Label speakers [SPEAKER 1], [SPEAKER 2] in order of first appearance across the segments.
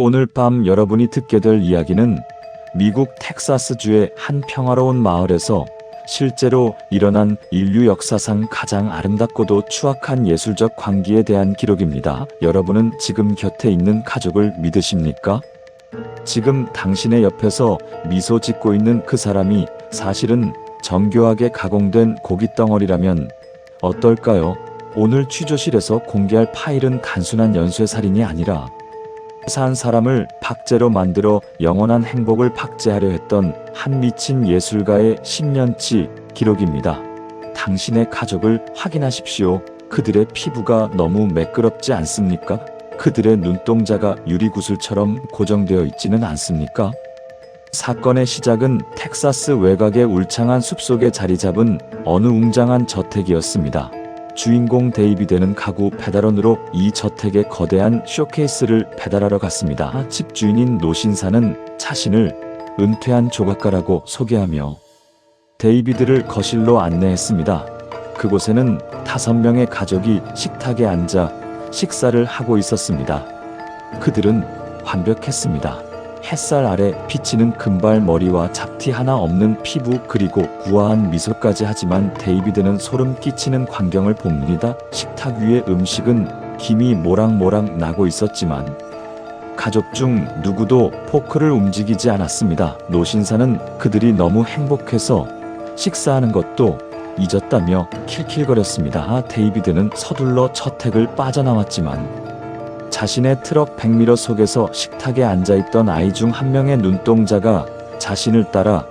[SPEAKER 1] 오늘 밤 여러분이 듣게 될 이야기는 미국 텍사스주의 한 평화로운 마을에서 실제로 일어난 인류 역사상 가장 아름답고도 추악한 예술적 광기에 대한 기록입니다. 여러분은 지금 곁에 있는 가족을 믿으십니까? 지금 당신의 옆에서 미소 짓고 있는 그 사람이 사실은 정교하게 가공된 고깃덩어리라면 어떨까요? 오늘 취조실에서 공개할 파일은 단순한 연쇄살인이 아니라 산 사람을 박제로 만들어 영원한 행복을 박제하려 했던 한 미친 예술가의 10년치 기록입니다. 당신의 가족을 확인하십시오. 그들의 피부가 너무 매끄럽지 않습니까? 그들의 눈동자가 유리구슬처럼 고정되어 있지는 않습니까? 사건의 시작은 텍사스 외곽의 울창한 숲속에 자리 잡은 어느 웅장한 저택이었습니다. 주인공 데이비드는 가구 배달원으로 이 저택의 거대한 쇼케이스를 배달하러 갔습니다. 집주인인 노신사는 자신을 은퇴한 조각가라고 소개하며 데이비드를 거실로 안내했습니다. 그곳에는 5명의 가족이 식탁에 앉아 식사를 하고 있었습니다. 그들은 완벽했습니다. 햇살 아래 비치는 금발 머리와 잡티 하나 없는 피부, 그리고 우아한 미소까지. 하지만 데이비드는 소름 끼치는 광경을 봅니다. 식탁 위의 음식은 김이 모락모락 나고 있었지만 가족 중 누구도 포크를 움직이지 않았습니다. 노신사는 그들이 너무 행복해서 식사하는 것도 잊었다며 킬킬거렸습니다. 데이비드는 서둘러 저택을 빠져나왔지만 자신의 트럭 백미러 속에서 식탁에 앉아있던 아이 중 한 명의 눈동자가 자신을 따라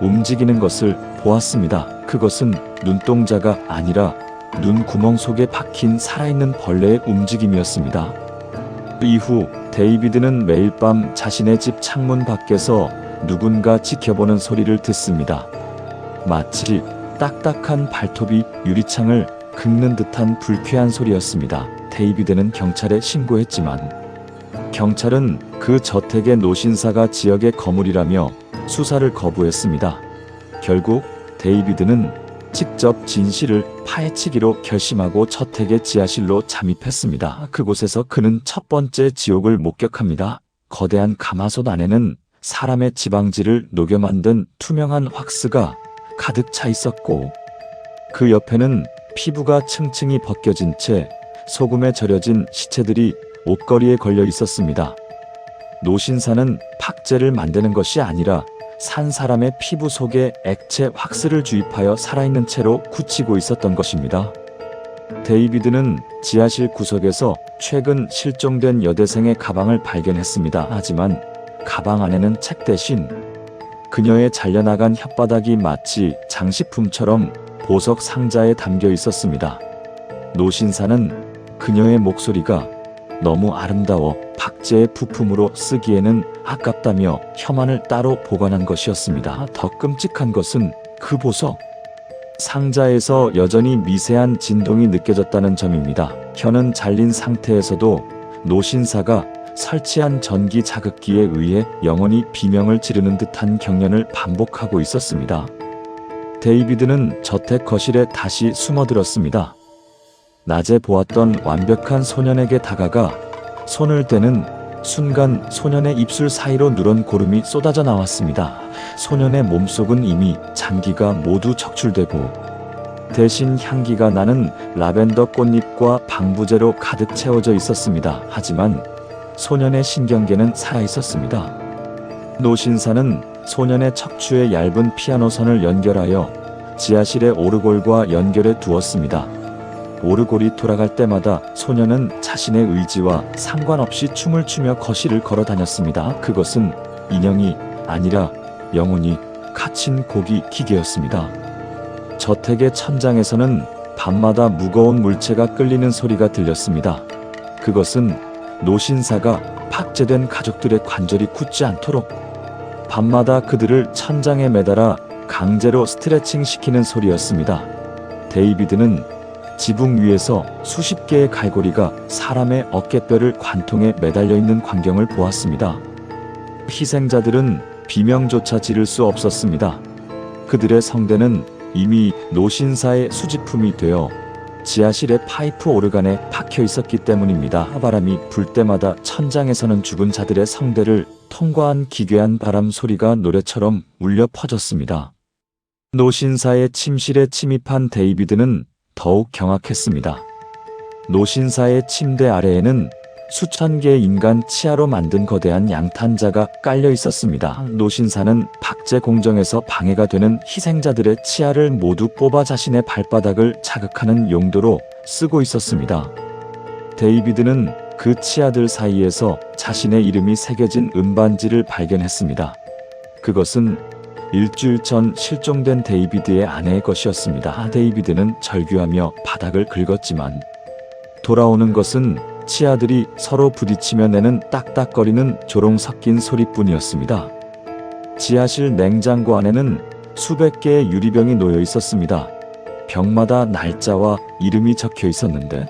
[SPEAKER 1] 움직이는 것을 보았습니다. 그것은 눈동자가 아니라 눈구멍 속에 박힌 살아있는 벌레의 움직임이었습니다. 이후 데이비드는 매일 밤 자신의 집 창문 밖에서 누군가 지켜보는 소리를 듣습니다. 마치 딱딱한 발톱이 유리창을 긁는 듯한 불쾌한 소리였습니다. 데이비드는 경찰에 신고했지만 경찰은 그 저택의 노신사가 지역의 거물이라며 수사를 거부했습니다. 결국 데이비드는 직접 진실을 파헤치기로 결심하고 저택의 지하실로 잠입했습니다. 그곳에서 그는 첫 번째 지옥을 목격합니다. 거대한 가마솥 안에는 사람의 지방질을 녹여 만든 투명한 왁스가 가득 차 있었고 그 옆에는 피부가 층층이 벗겨진 채 소금에 절여진 시체들이 옷걸이에 걸려 있었습니다. 노신사는 박제를 만드는 것이 아니라 산 사람의 피부 속에 액체 왁스를 주입하여 살아있는 채로 굳히고 있었던 것입니다. 데이비드는 지하실 구석에서 최근 실종된 여대생의 가방을 발견했습니다. 하지만 가방 안에는 책 대신 그녀의 잘려나간 혓바닥이 마치 장식품처럼 보석 상자에 담겨 있었습니다. 노신사는 그녀의 목소리가 너무 아름다워 박제의 부품으로 쓰기에는 아깝다며 혐한을 따로 보관한 것이었습니다. 더 끔찍한 것은 그 보석 상자에서 여전히 미세한 진동이 느껴졌다는 점입니다. 혀는 잘린 상태에서도 노신사가 설치한 전기 자극기에 의해 영원히 비명을 지르는 듯한 경련을 반복하고 있었습니다. 데이비드는 저택 거실에 다시 숨어들었습니다. 낮에 보았던 완벽한 소년에게 다가가 손을 대는 순간 소년의 입술 사이로 누런 고름이 쏟아져 나왔습니다. 소년의 몸속은 이미 장기가 모두 적출되고 대신 향기가 나는 라벤더 꽃잎과 방부제로 가득 채워져 있었습니다. 하지만 소년의 신경계는 살아있었습니다. 노신사는 소년의 척추에 얇은 피아노 선을 연결하여 지하실의 오르골과 연결해 두었습니다. 오르골이 돌아갈 때마다 소년은 자신의 의지와 상관없이 춤을 추며 거실을 걸어 다녔습니다. 그것은 인형이 아니라 영혼이 갇힌 고기 기계였습니다. 저택의 천장에서는 밤마다 무거운 물체가 끌리는 소리가 들렸습니다. 그것은 노신사가 박제된 가족들의 관절이 굳지 않도록 밤마다 그들을 천장에 매달아 강제로 스트레칭 시키는 소리였습니다. 데이비드는 지붕 위에서 수십 개의 갈고리가 사람의 어깨뼈를 관통해 매달려 있는 광경을 보았습니다. 희생자들은 비명조차 지를 수 없었습니다. 그들의 성대는 이미 노신사의 수집품이 되어 지하실의 파이프 오르간에 박혀 있었기 때문입니다. 바람이 불 때마다 천장에서는 죽은 자들의 성대를 통과한 기괴한 바람 소리가 노래처럼 울려 퍼졌습니다. 노신사의 침실에 침입한 데이비드는 더욱 경악했습니다. 노신사의 침대 아래에는 수천 개의 인간 치아로 만든 거대한 양탄자가 깔려 있었습니다. 노신사는 박제 공정에서 방해가 되는 희생자들의 치아를 모두 뽑아 자신의 발바닥을 자극하는 용도로 쓰고 있었습니다. 데이비드는 그 치아들 사이에서 자신의 이름이 새겨진 은반지를 발견했습니다. 그것은 일주일 전 실종된 데이비드의 아내의 것이었습니다. 데이비드는 절규하며 바닥을 긁었지만 돌아오는 것은 치아들이 서로 부딪히며 내는 딱딱거리는 조롱 섞인 소리뿐이었습니다. 지하실 냉장고 안에는 수백 개의 유리병이 놓여 있었습니다. 병마다 날짜와 이름이 적혀 있었는데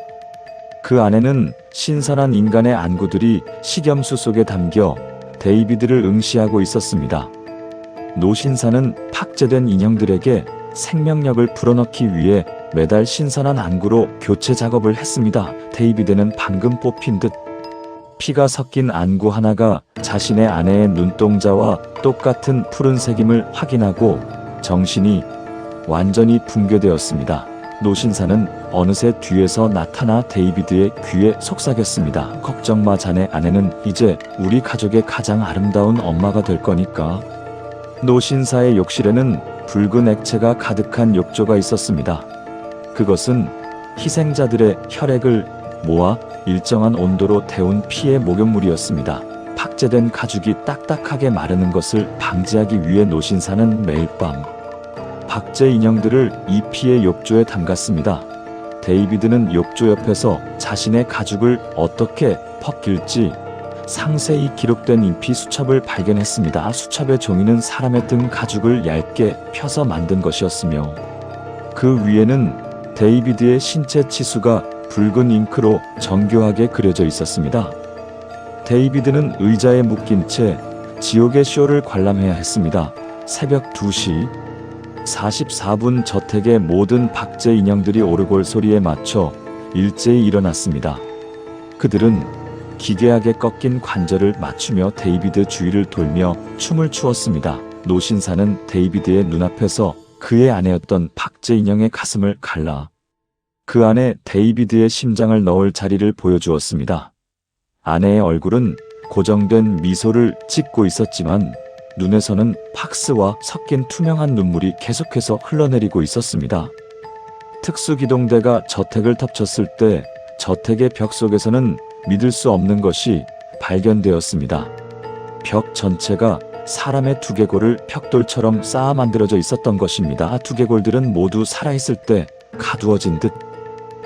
[SPEAKER 1] 그 안에는 신선한 인간의 안구들이 식염수 속에 담겨 데이비드를 응시하고 있었습니다. 노신사는 팍제된 인형들에게 생명력을 불어넣기 위해 매달 신선한 안구로 교체 작업을 했습니다. 데이비드는 방금 뽑힌 듯 피가 섞인 안구 하나가 자신의 아내의 눈동자와 똑같은 푸른색임을 확인하고 정신이 완전히 붕괴되었습니다. 노신사는 어느새 뒤에서 나타나 데이비드의 귀에 속삭였습니다. 걱정 마, 자네 아내는 이제 우리 가족의 가장 아름다운 엄마가 될 거니까. 노신사의 욕실에는 붉은 액체가 가득한 욕조가 있었습니다. 그것은 희생자들의 혈액을 모아 일정한 온도로 데운 피의 목욕물이었습니다. 박제된 가죽이 딱딱하게 마르는 것을 방지하기 위해 노신사는 매일 밤 박제 인형들을 이 피의 욕조에 담갔습니다. 데이비드는 욕조 옆에서 자신의 가죽을 어떻게 벗길지 상세히 기록된 인피 수첩을 발견했습니다. 수첩의 종이는 사람의 등 가죽을 얇게 펴서 만든 것이었으며 그 위에는 데이비드의 신체 치수가 붉은 잉크로 정교하게 그려져 있었습니다. 데이비드는 의자에 묶인 채 지옥의 쇼를 관람해야 했습니다. 새벽 2시 44분 저택의 모든 박제 인형들이 오르골 소리에 맞춰 일제히 일어났습니다. 그들은 기괴하게 꺾인 관절을 맞추며 데이비드 주위를 돌며 춤을 추었습니다. 노신사는 데이비드의 눈앞에서 그의 아내였던 박제 인형의 가슴을 갈라 그 안에 데이비드의 심장을 넣을 자리를 보여주었습니다. 아내의 얼굴은 고정된 미소를 짓고 있었지만 눈에서는 팍스와 섞인 투명한 눈물이 계속해서 흘러내리고 있었습니다. 특수기동대가 저택을 덮쳤을 때 저택의 벽 속에서는 믿을 수 없는 것이 발견되었습니다. 벽 전체가 사람의 두개골을 벽돌처럼 쌓아 만들어져 있었던 것입니다. 두개골들은 모두 살아있을 때 가두어진 듯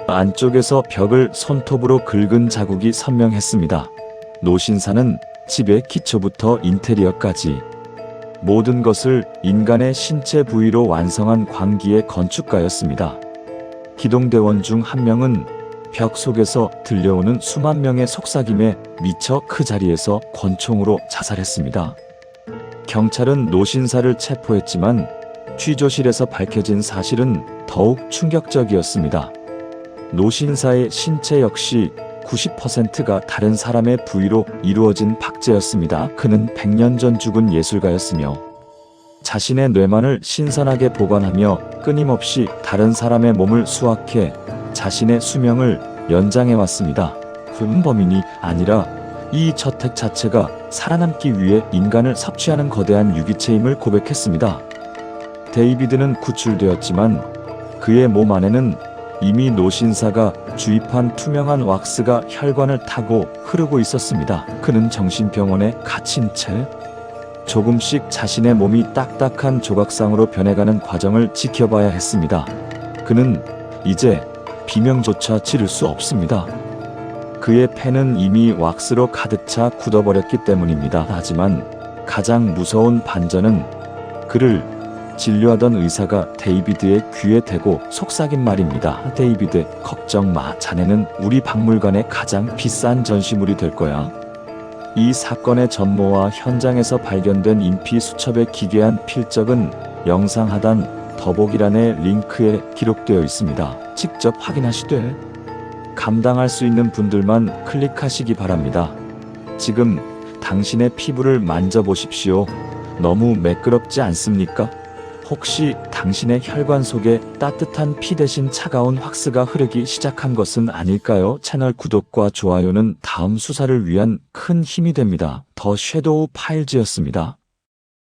[SPEAKER 1] 안쪽에서 벽을 손톱으로 긁은 자국이 선명했습니다. 노신사는 집의 기초부터 인테리어까지 모든 것을 인간의 신체 부위로 완성한 광기의 건축가였습니다. 기동대원 중 한 명은 벽 속에서 들려오는 수만 명의 속삭임에 미쳐 그 자리에서 권총으로 자살했습니다. 경찰은 노신사를 체포했지만 취조실에서 밝혀진 사실은 더욱 충격적이었습니다. 노신사의 신체 역시 90%가 다른 사람의 부위로 이루어진 박제였습니다. 그는 100년 전 죽은 예술가였으며 자신의 뇌만을 신선하게 보관하며 끊임없이 다른 사람의 몸을 수확해 자신의 수명을 연장해왔습니다. 그는 범인이 아니라 이 저택 자체가 살아남기 위해 인간을 섭취하는 거대한 유기체임을 고백했습니다. 데이비드는 구출되었지만 그의 몸 안에는 이미 노신사가 주입한 투명한 왁스가 혈관을 타고 흐르고 있었습니다. 그는 정신병원에 갇힌 채 조금씩 자신의 몸이 딱딱한 조각상으로 변해가는 과정을 지켜봐야 했습니다. 그는 이제 비명조차 지를 수 없습니다. 그의 폐는 이미 왁스로 가득 차 굳어버렸기 때문입니다. 하지만 가장 무서운 반전은 그를 진료하던 의사가 데이비드의 귀에 대고 속삭인 말입니다. 데이비드, 걱정 마. 자네는 우리 박물관의 가장 비싼 전시물이 될 거야. 이 사건의 전모와 현장에서 발견된 인피 수첩의 기괴한 필적은 영상 하단 더보기란의 링크에 기록되어 있습니다. 직접 확인하시되 감당할 수 있는 분들만 클릭하시기 바랍니다. 지금 당신의 피부를 만져보십시오. 너무 매끄럽지 않습니까? 혹시 당신의 혈관 속에 따뜻한 피 대신 차가운 왁스가 흐르기 시작한 것은 아닐까요? 채널 구독과 좋아요는 다음 수사를 위한 큰 힘이 됩니다. 더 섀도우 파일즈였습니다.